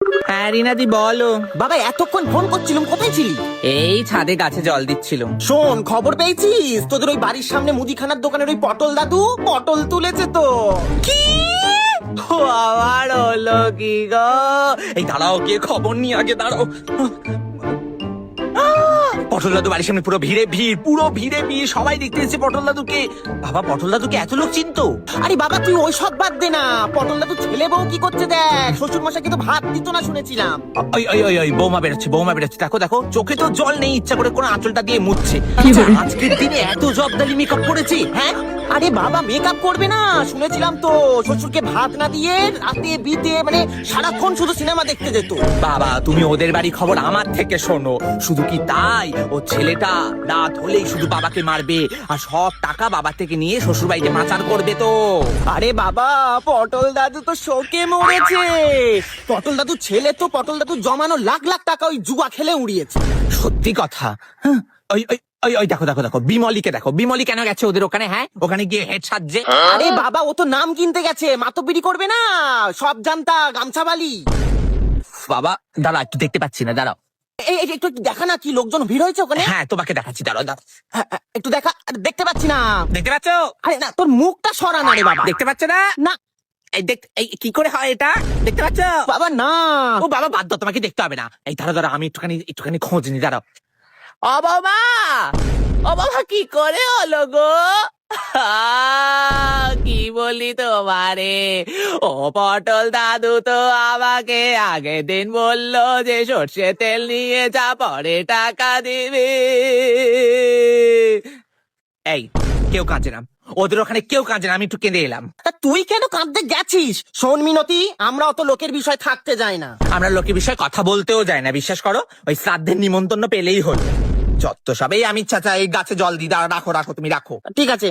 হ্যাঁ রিনাদি বলো। বাবা এতক্ষণ ফোন করছিলাম, কোথায় ছিলি? এই ছাদে গাছে জল দিচ্ছিল। শোন, খবর পেয়েছিস? তোদের ওই বাড়ির সামনে মুদিখানার দোকানের ওই পটল দাদু পটল তুলেছে তো। কি আবার হলো কি গো? এই দাঁড়াও, গিয়ে খবর নিয়ে আগে দাঁড়াও। পটল দাদু বাড়ির সামনে পুরো ভিড়ে ভিড়, পুরো ভিড়ে ভিড়, সবাই দেখতে এসেছে পটল দাদুকে। বাবা, পটল দাদুকে এত লোক চিনতো? আরে বাবা তুই ওই সব বাদ দে না, পটল দাদু ছেলে বউ কি করছে দেখ। শ্বশুর মশাই কিন্তু ভাত দিত না শুনেছিলাম। ওই ওই ওই ওই বৌমা বেরোচ্ছে, বৌমা বেরোচ্ছে, দেখো দেখো, চোখে তো জল নেই, ইচ্ছা করে কোন আঁচলটা দিয়ে মুছছে। আচ্ছা, আজকের দিনে এত জবদালি মেকআপ করেছি? হ্যাঁ আরে বাবা মেকআপ করবে না শুনেছিলাম তো। শ্বশুরকে ভাত না দিয়ে রাতে বিতে মানে সারাক্ষণ শুধু সিনেমা দেখতে যেত। বাবা, তুমি ওদের বাড়ি খবর আমার থেকে শোনো। শুধু কি তাই, ও ছেলেটা রাত হলেই শুধু বাবাকে মারবে আর সব টাকা বাবা থেকে নিয়ে শ্বশুর বাড়িতে পাচার করবে তো। আরে বাবা পটল দাদু তো শোকে মরেছে। পটল দাদু ছেলে তো পটল দাদু জমানো লাখ লাখ টাকা ওই জুয়া খেলে উড়িয়েছে। সত্যি কথা? হ্যাঁ, ওই ওই ওই ওই দেখো দেখো দেখো, বিমলিকে দেখো, বিমলি কেন গেছে ওদের ওখানে? হ্যাঁ, ওখানে গিয়ে হেড সাজছে। আরে বাবা ও তো নাম কিনতে গেছে, মাতব্বরি করবে না, সব জানতা গামছাবালি। বাবা দাঁড়া, একটু দেখতে পাচ্ছি না, দাঁড়াও। একটু একটু দেখা না, কি লোকজন ভিড় হয়েছে ওখানে। হ্যাঁ তোমাকে দেখাচ্ছি, দাঁড়াও দাঁড়াও। হ্যাঁ, একটু দেখা। আরে, দেখতে পাচ্ছি না। দেখতে পাচ্ছ? আরে না, তোর মুখটা সরা না রে বাবা। দেখতে পাচ্ছ না? না এই দেখ, এই কি করে হয় এটা? দেখতে পাচ্ছ? বাবা না। ও বাবা বাদ দাও, তোমাকে দেখতে হবে না। এই দাঁড়াও দাঁড়াও, আমি একটুখানি একটুখানি খোঁজ নি, দাঁড়াও। ও বাবা, ও বাবা, কি করে হলো গো? কি বলি তোমারে, ও পটল দাদু তো আমাকে আগের দিন বললো যে সর্ষে তেল নিয়ে যা, পরে টাকা দিবি। এই কেউ কাঁদছে না, ওদের ওখানে কেউ কাঁদছে না, আমি একটু কেঁদে এলাম। তা তুই কেন কাঁদতে গেছিস? শোন মিনতি, আমরা অত লোকের বিষয় থাকতে যাই না। আমরা লোকের বিষয়ে কথা বলতেও যায় না, বিশ্বাস করো। ওই শ্রাদ্ধের নিমন্ত্রণ পেলেই হলো। যত সবেই আমি চাচা এই গাছে জল দিই, দাঁড়া, রাখো রাখো, তুমি রাখো। ঠিক আছে।